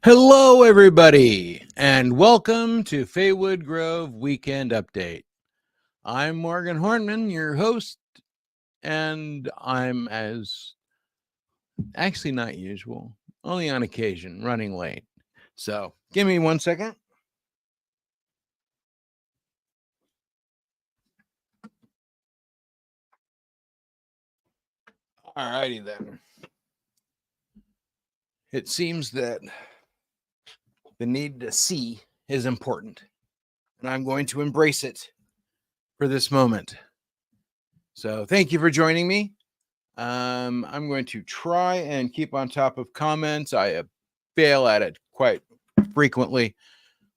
Hello, everybody, and welcome to Faewood Grove Weekend Update. I'm Morgan Hornman, your host, and I'm actually not usual, only on occasion, running late. So give me 1 second. All righty then. It seems that the need to see is important, and I'm going to embrace it for this moment. So thank you for joining me. I'm going to try and keep on top of comments. I fail at it quite frequently,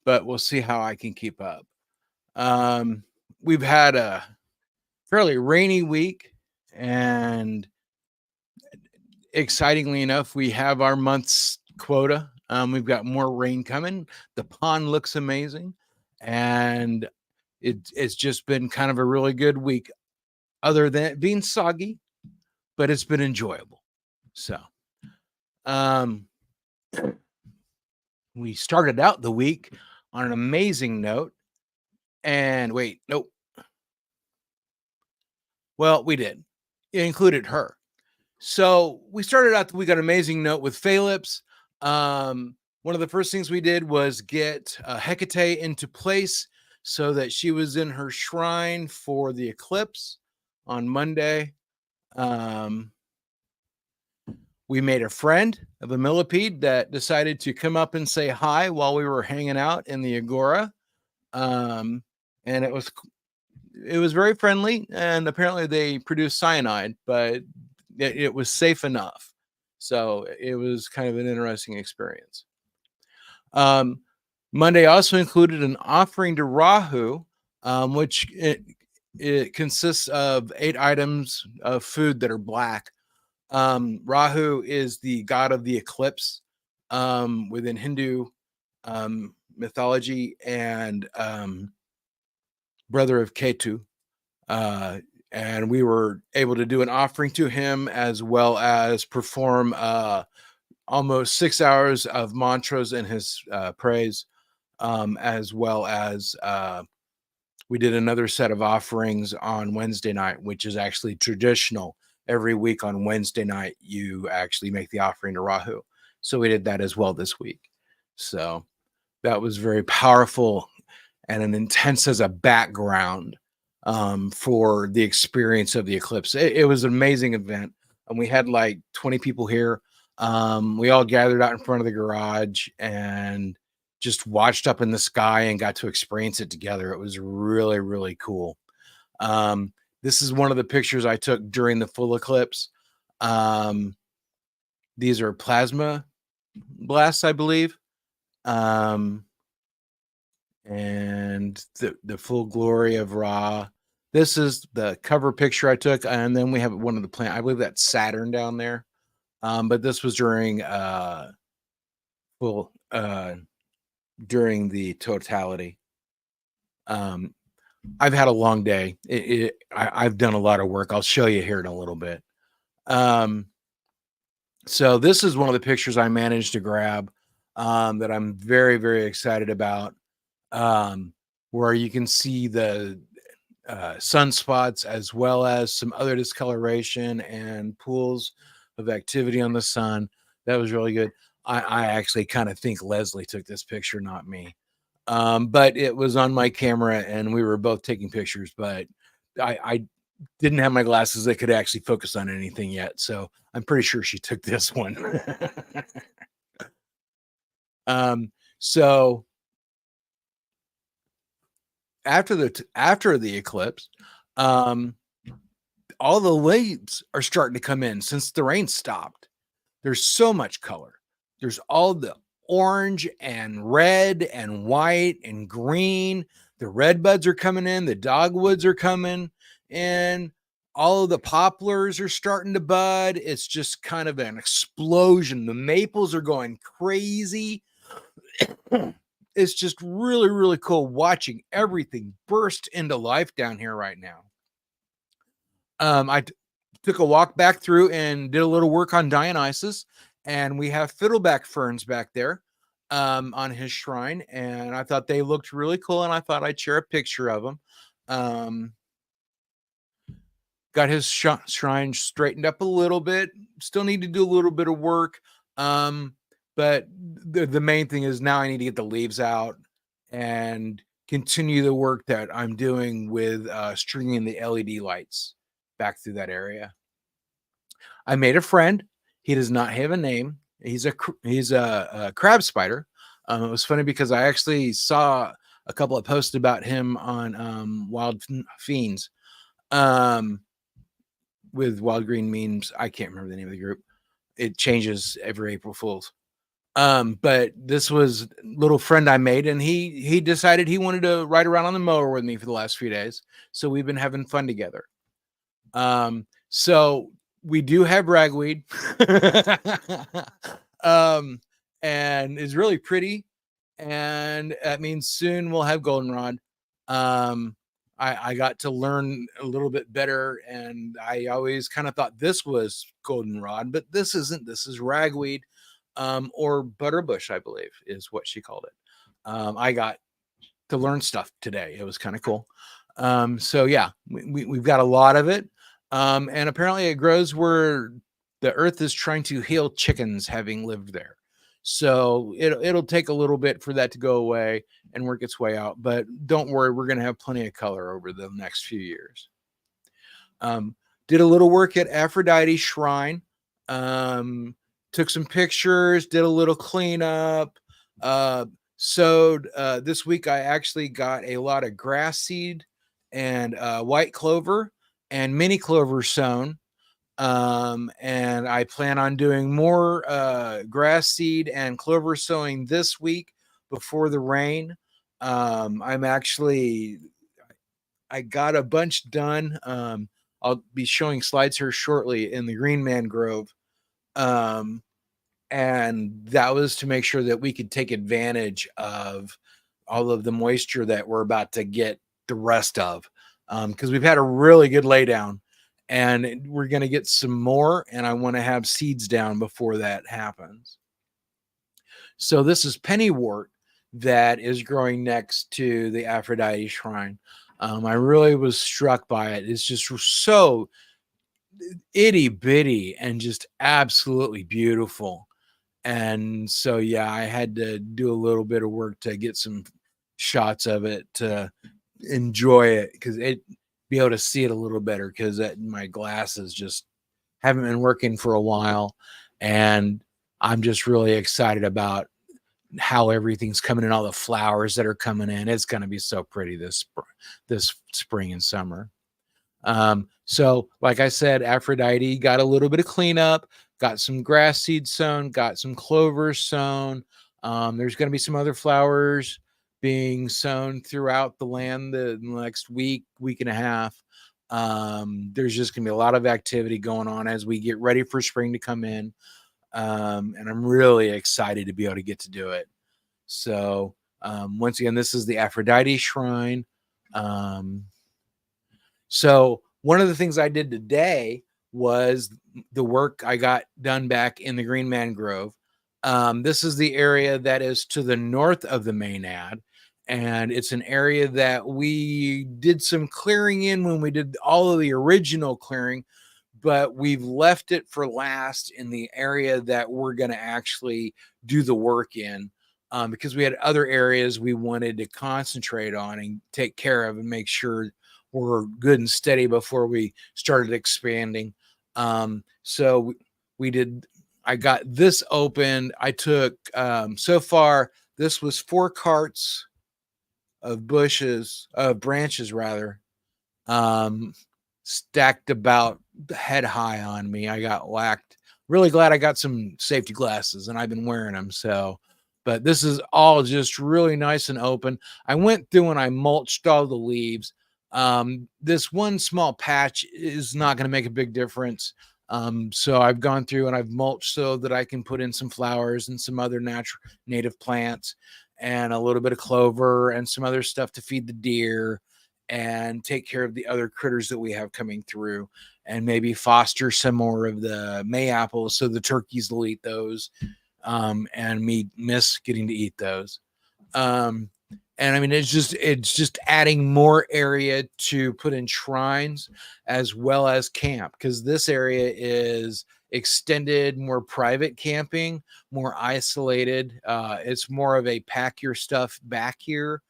but we'll see how I can keep up. We've had a fairly rainy week, and excitingly enough, we have our month's quota. We've got more rain coming. The pond looks amazing, and it's just been kind of a really good week, other than it being soggy, but it's been enjoyable. So, we started out the week on an amazing note. And wait, nope. Well, we did. It included her. So we started out the week on an amazing note with Faelipse. One of the first things we did was get Hecate into place so that she was in her shrine for the eclipse on Monday. We made a friend of a millipede that decided to come up and say hi while we were hanging out in the Agora. And it was very friendly, and apparently they produced cyanide, but it was safe enough. So it was kind of an interesting experience. Monday also included an offering to Rahu, which it consists of 8 items of food that are black. Rahu is the god of the eclipse within Hindu mythology, and brother of Ketu. And we were able to do an offering to him, as well as perform almost 6 hours of mantras in his praise, as well as we did another set of offerings on Wednesday night, which is actually traditional. Every week on Wednesday night, you actually make the offering to Rahu. So we did that as well this week. So that was very powerful and an intense as a background for the experience of the eclipse. It was an amazing event, and we had like 20 people here. We all gathered out in front of the garage and just watched up in the sky and got to experience it together. It was really, really cool. This is one of the pictures I took during the full eclipse. These are plasma blasts, I believe. And the full glory of Ra. This is the cover picture I took, and then we have one of the planet. I believe that's Saturn down there. But this was during during the totality. I've had a long day. I've done a lot of work. I'll show you here in a little bit. So this is one of the pictures I managed to grab that I'm very, very excited about, where you can see the sunspots as well as some other discoloration and pools of activity on the sun. That was really good. I actually kind of think Leslie took this picture, not me. But it was on my camera and we were both taking pictures, but I didn't have my glasses that could actually focus on anything yet. So I'm pretty sure she took this one. So after the eclipse, all the leaves are starting to come in since the rain stopped. There's so much color. There's all the orange and red and white and green. The red buds are coming in. The dogwoods are coming in. All of the poplars are starting to bud. It's just kind of an explosion. The maples are going crazy. It's just really, really cool watching everything burst into life down here right now. I took a walk back through and did a little work on Dionysus, and we have fiddleback ferns back there on his shrine, and I thought they looked really cool, and I thought I'd share a picture of them. Um, got his shrine straightened up a little bit. Still need to do a little bit of work, but the main thing is now I need to get the leaves out and continue the work that I'm doing with stringing the LED lights back through that area. I made a friend. He does not have a name. He's a crab spider. It was funny because I actually saw a couple of posts about him on Wild Fiends with Wild Green Memes. I can't remember the name of the group. It changes every April Fool's. But this was a little friend I made, and he decided he wanted to ride around on the mower with me for the last few days. So we've been having fun together. So we do have ragweed, and it's really pretty, and that means soon we'll have goldenrod. I got to learn a little bit better, and I always kind of thought this was goldenrod, but this isn't. This is ragweed, or butterbush, I believe is what she called it. I got to learn stuff today. It was kind of cool. So yeah, we've got a lot of it. And apparently it grows where the earth is trying to heal chickens having lived there. So it'll take a little bit for that to go away and work its way out. But don't worry, we're going to have plenty of color over the next few years. Did a little work at Aphrodite Shrine. Took some pictures, did a little cleanup. Sowed this week. I actually got a lot of grass seed and white clover and mini clover sown. And I plan on doing more grass seed and clover sowing this week before the rain. I got a bunch done. I'll be showing slides here shortly in the Green Mangrove. And that was to make sure that we could take advantage of all of the moisture that we're about to get the rest of, because we've had a really good laydown, and we're going to get some more, and I want to have seeds down before that happens. So this is pennywort that is growing next to the Aphrodite Shrine. I really was struck by it. It's just so itty bitty and just absolutely beautiful. And so, yeah, I had to do a little bit of work to get some shots of it to enjoy it, because be able to see it a little better, because my glasses just haven't been working for a while. And I'm just really excited about how everything's coming in, all the flowers that are coming in. It's going to be so pretty this spring and summer. So like I said, Aphrodite got a little bit of cleanup, got some grass seed sown, got some clover sown. There's going to be some other flowers being sown throughout the land the next week and a half. There's just going to be a lot of activity going on as we get ready for spring to come in. And I'm really excited to be able to get to do it. So, once again, this is the Aphrodite Shrine. So one of the things I did today was the work I got done back in the Green Mangrove. This is the area that is to the north of the main ad. And it's an area that we did some clearing in when we did all of the original clearing, but we've left it for last in the area that we're going to actually do the work in, because we had other areas we wanted to concentrate on and take care of and make sure we're good and steady before we started expanding. So I got this opened. I took, so far, this was 4 carts of branches rather, stacked about head high on me. I got whacked. Really glad I got some safety glasses, and I've been wearing them. So, but this is all just really nice and open. I went through and I mulched all the leaves. This one small patch is not going to make a big difference. So I've gone through and I've mulched so that I can put in some flowers and some other native plants and a little bit of clover and some other stuff to feed the deer and take care of the other critters that we have coming through, and maybe foster some more of the May apples so the turkeys will eat those, and me miss getting to eat those. And I mean, it's just adding more area to put in shrines as well as camp, because this area is extended, more private camping, more isolated. It's more of a pack your stuff back here.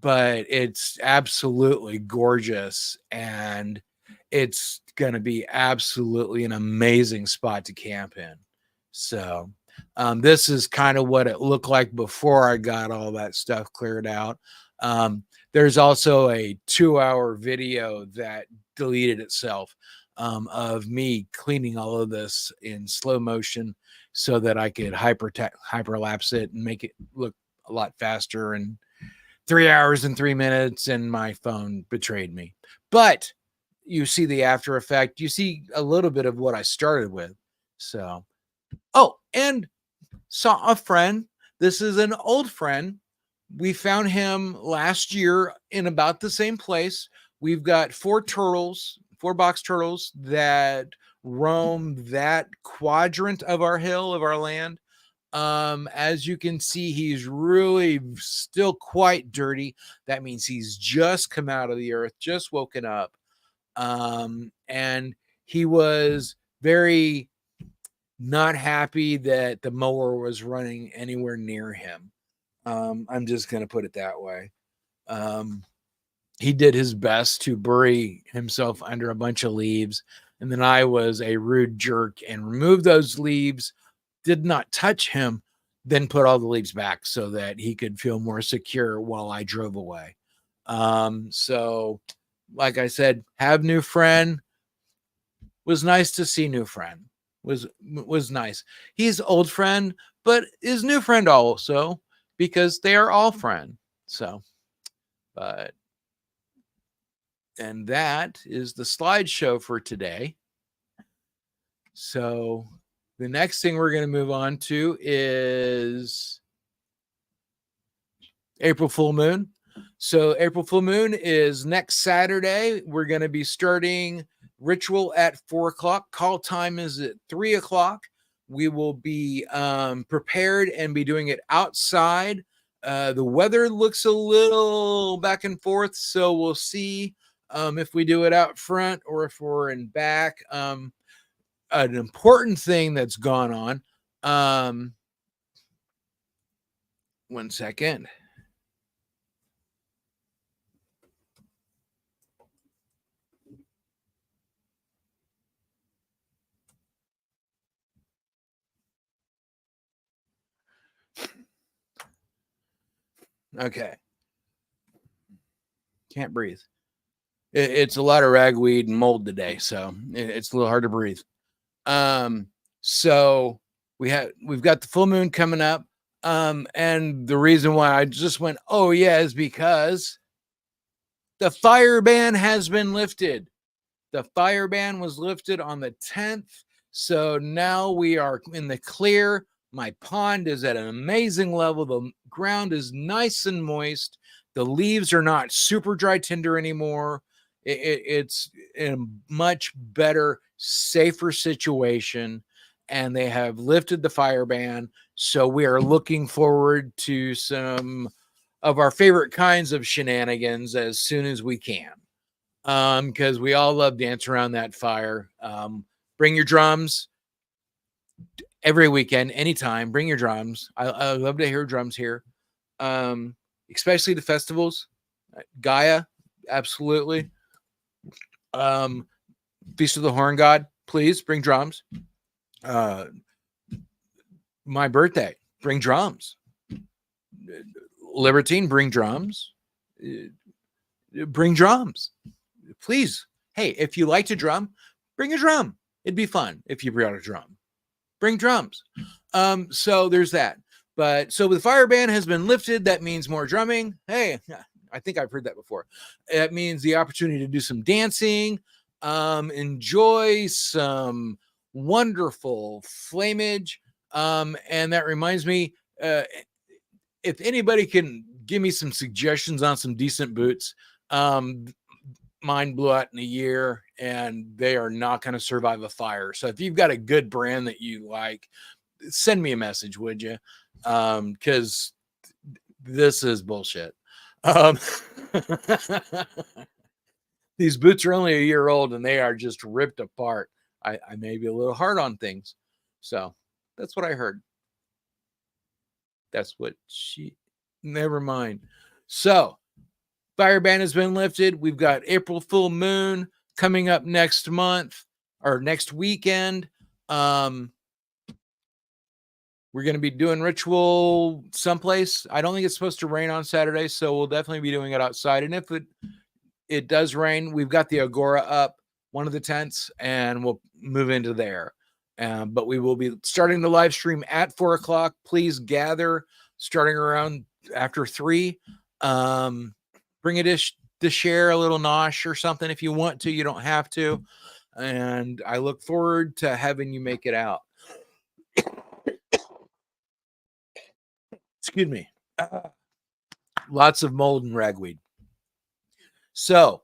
But it's absolutely gorgeous, and it's going to be absolutely an amazing spot to camp in. So this is kind of what it looked like before I got all that stuff cleared out. There's also a 2-hour video that deleted itself, of me cleaning all of this in slow motion so that I could hyperlapse it and make it look a lot faster. And 3 hours and 3 minutes, and my phone betrayed me. But you see the after effect. You see a little bit of what I started with. So, oh, and saw a friend. This is an old friend. We found him last year in about the same place. We've got 4 box turtles that roam that quadrant of our hill, of our land. As you can see, he's really still quite dirty. That means he's just come out of the earth, just woken up. And he was very not happy that the mower was running anywhere near him. I'm just going to put it that way. He did his best to bury himself under a bunch of leaves. And then I was a rude jerk and removed those leaves, did not touch him, then put all the leaves back so that he could feel more secure while I drove away. So like I said, have new friend. Was nice to see new friend. Was nice. He's old friend, but is new friend also, because they are all friend. So, but, and that is the slideshow for today. So the next thing we're going to move on to is April Full Moon. So April Full Moon is next Saturday. We're going to be starting ritual at 4:00. Call time is at 3:00. We will be prepared and be doing it outside. The weather looks a little back and forth, so we'll see if we do it out front or if we're in back. An important thing that's gone on. One second. Okay. Can't breathe. It's a lot of ragweed and mold today, so it's a little hard to breathe. So we've got the full moon coming up. And the reason why I just went, oh yeah, is because the fire ban has been lifted. The fire ban was lifted on the 10th. So now we are in the clear. My pond is at an amazing level. The ground is nice and moist. The leaves are not super dry tinder anymore. It's in a much better, safer situation. And they have lifted the fire ban. So we are looking forward to some of our favorite kinds of shenanigans as soon as we can. Because we all love dancing around that fire. Bring your drums every weekend, anytime. Bring your drums. I love to hear drums here, especially the festivals. Gaia, absolutely. Feast of the Horn God, please bring drums. My birthday, bring drums. Libertine, bring drums. Bring drums. Please. Hey, if you like to drum, bring a drum. It'd be fun if you brought a drum. Bring drums. So there's that. But so the fire ban has been lifted. That means more drumming. Hey, I think I've heard that before. That means the opportunity to do some dancing, enjoy some wonderful flamage. And that reminds me, if anybody can give me some suggestions on some decent boots. Mine blew out in a year, and they are not going to survive a fire. So if you've got a good brand that you like, send me a message, would you? Because this is bullshit. These boots are only a year old, and they are just ripped apart. I may be a little hard on things. So that's what I heard. That's what she, never mind. So fire ban has been lifted. We've got April full moon coming up next month or next weekend. We're going to be doing ritual someplace. I don't think it's supposed to rain on Saturday, so we'll definitely be doing it outside. And if it does rain, we've got the Agora up, one of the tents, and we'll move into there. But we will be starting the live stream at 4:00. Please gather starting around after 3. Bring a dish to share, a little nosh or something if you want to. You don't have to. And I look forward to having you make it out. Excuse me. Lots of mold and ragweed. So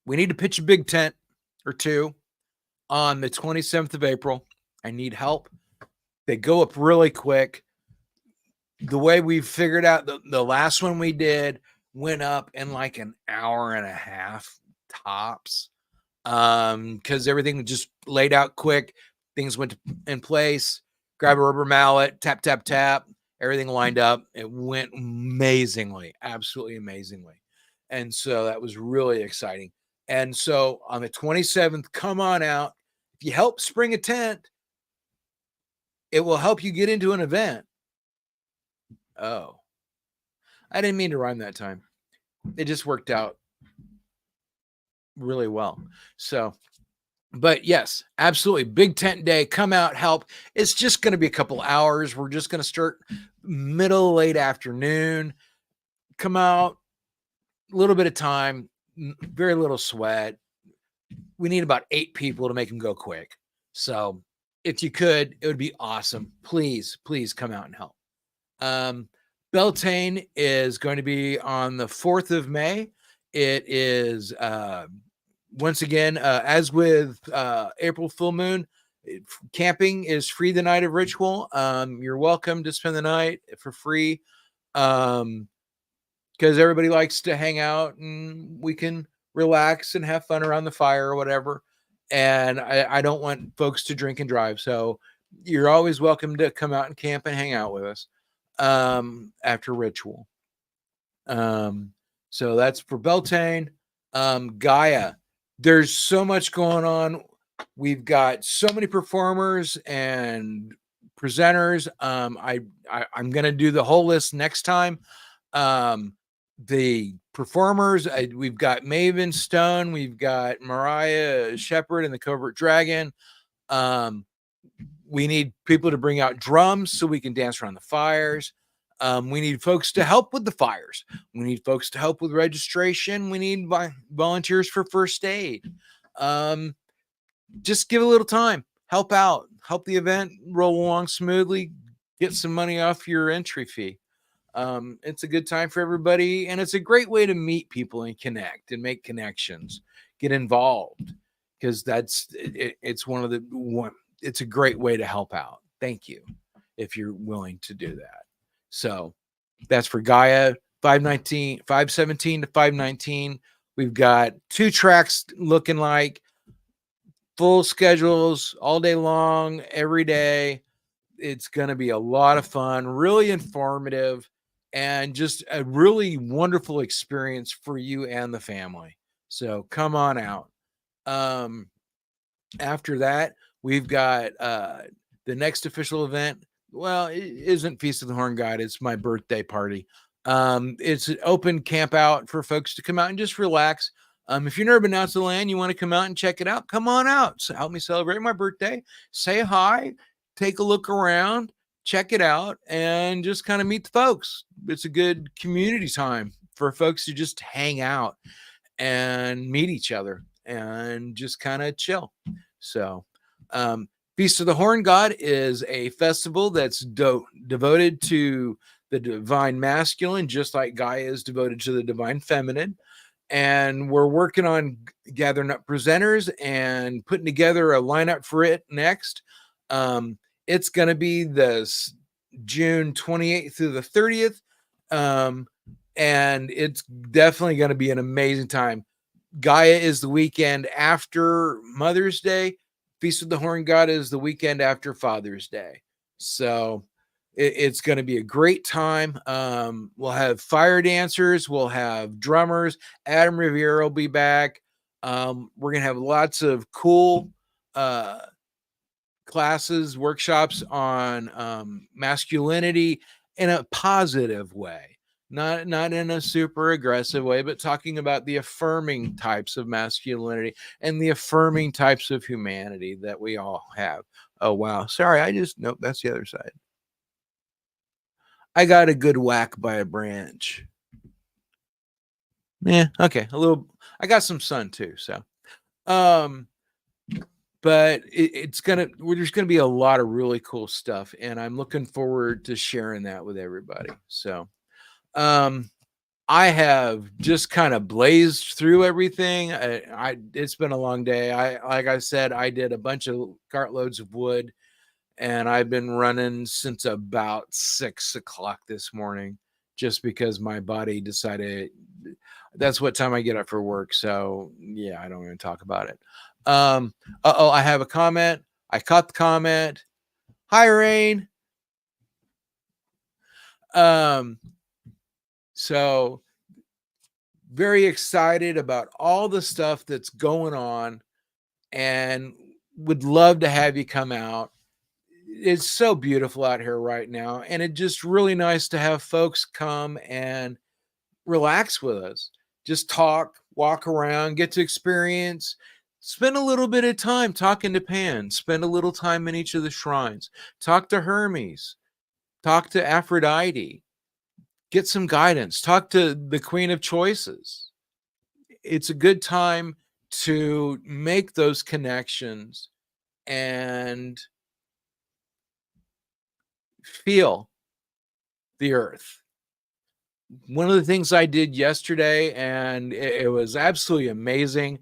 we need to pitch a big tent or two on the 27th of April. I need help. They go up really quick. The way we figured out the last one we did went up in like an hour and a half tops. Because everything just laid out quick. Things went in place. Grab a rubber mallet, tap, tap, tap. Everything lined up. It went amazingly, absolutely amazingly. And so that was really exciting. And so on the 27th, come on out. If you help spring a tent, it will help you get into an event. Oh, I didn't mean to rhyme that time. It just worked out really well. So, but yes, absolutely. Big tent day. Come out, help. It's just going to be a couple hours. We're just going to start middle, late afternoon. Come out, a little bit of time, very little sweat. We need about 8 people to make them go quick. So if you could, it would be awesome. Please, please come out and help. Beltaine is going to be on the 4th of May. It is, once again, as with April full moon, camping is free the night of ritual. You're welcome to spend the night for free. Because everybody likes to hang out and we can relax and have fun around the fire or whatever. And I don't want folks to drink and drive. So you're always welcome to come out and camp and hang out with us after ritual. So that's for Beltaine. Gaia, there's so much going on. We've got so many performers and presenters. I'm going to do the whole list next time. The performers, we've got Maven Stone, we've got Mariah Shepherd and the Covert Dragon. We need people to bring out drums so we can dance around the fires. We need folks to help with the fires. We need folks to help with registration. We need volunteers for first aid. Just give a little time, help out, help the event roll along smoothly, get some money off your entry fee. It's a good time for everybody, and it's a great way to meet people and connect and make connections, get involved, because it's it's a great way to help out. Thank you if you're willing to do that. So that's for Gaia 517 to 519. We've got 2 tracks looking like full schedules all day long, every day. It's going to be a lot of fun, really informative, and just a really wonderful experience for you and the family. So come on out. After that, we've got the next official event. Well, it isn't Feast of the Horn God. It's my birthday party. It's an open campout for folks to come out and just relax. If you've never been out to the land, you want to come out and check it out, come on out. So help me celebrate my birthday. Say hi, take a look around, check it out, and just kind of meet the folks. It's a good community time for folks to just hang out and meet each other and just kind of chill. So, Feast of the Horn God is a festival that's devoted to the divine masculine, just like Gaia is devoted to the divine feminine. And we're working on gathering up presenters and putting together a lineup for it next. It's going to be this June 28th through the 30th. And it's definitely going to be an amazing time. Gaia is the weekend after Mother's Day. Feast of the Horn God is the weekend after Father's Day. So it's going to be a great time. We'll have fire dancers. We'll have drummers. Adam Rivera will be back. We're going to have lots of cool classes, workshops on masculinity in a positive way. Not in a super aggressive way, but talking about the affirming types of masculinity and the affirming types of humanity that we all have. Oh, wow. Sorry, nope, that's the other side. I got a good whack by a branch. Yeah, okay. I got some sun too, so. But there's gonna be a lot of really cool stuff, and I'm looking forward to sharing that with everybody. So, I have just kind of blazed through everything. It's been a long day. Like I said, I did a bunch of cartloads of wood, and I've been running since about 6 o'clock this morning, just because my body decided that's what time I get up for work. So yeah, I don't even talk about it. I have a comment. I caught the comment. Hi, Rain. So very excited about all the stuff that's going on, and would love to have you come out. It's so beautiful out here right now, and it's just really nice to have folks come and relax with us. Just talk, walk around, get to experience, spend a little bit of time talking to Pan, spend a little time in each of the shrines, talk to Hermes, talk to Aphrodite, get some guidance, talk to the Queen of Choices. It's a good time to make those connections and feel the earth. One of the things I did yesterday, and it was absolutely amazing.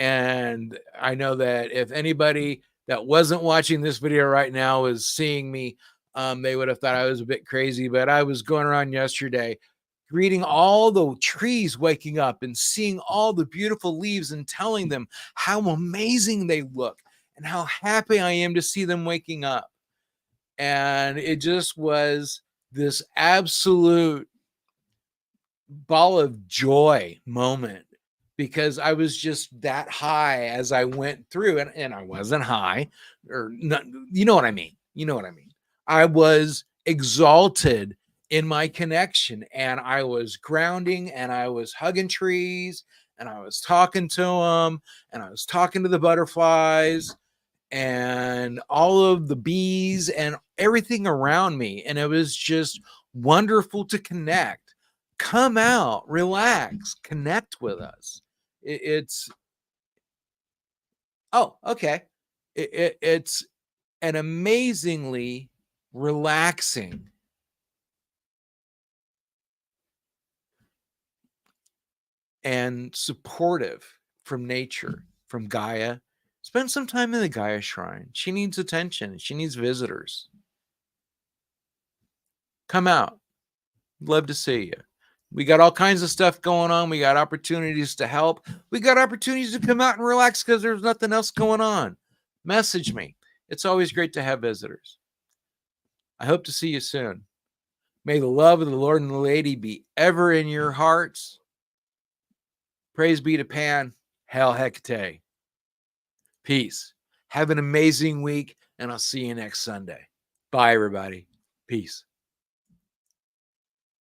And I know that if anybody that wasn't watching this video right now is seeing me, they would have thought I was a bit crazy. But I was going around yesterday reading all the trees waking up and seeing all the beautiful leaves and telling them how amazing they look and how happy I am to see them waking up. And it just was this absolute ball of joy moment, because I was just that high as I went through, and I wasn't high, or not, you know what I mean? You know what I mean? I was exalted in my connection, and I was grounding, and I was hugging trees, and I was talking to them, and I was talking to the butterflies and all of the bees and everything around me. And it was just wonderful to connect. Come out, relax, connect with us. It's okay. It's an amazingly relaxing and supportive from nature, from Gaia. Spend some time in the Gaia shrine. She needs attention. She needs visitors. Come out. Love to see you. We got all kinds of stuff going on. We got opportunities to help. We got opportunities to come out and relax because there's nothing else going on. Message me. It's always great to have visitors. I hope to see you soon. May the love of the Lord and the Lady be ever in your hearts. Praise be to Pan. Hail Hecate. Peace. Have an amazing week, and I'll see you next Sunday. Bye, everybody. Peace.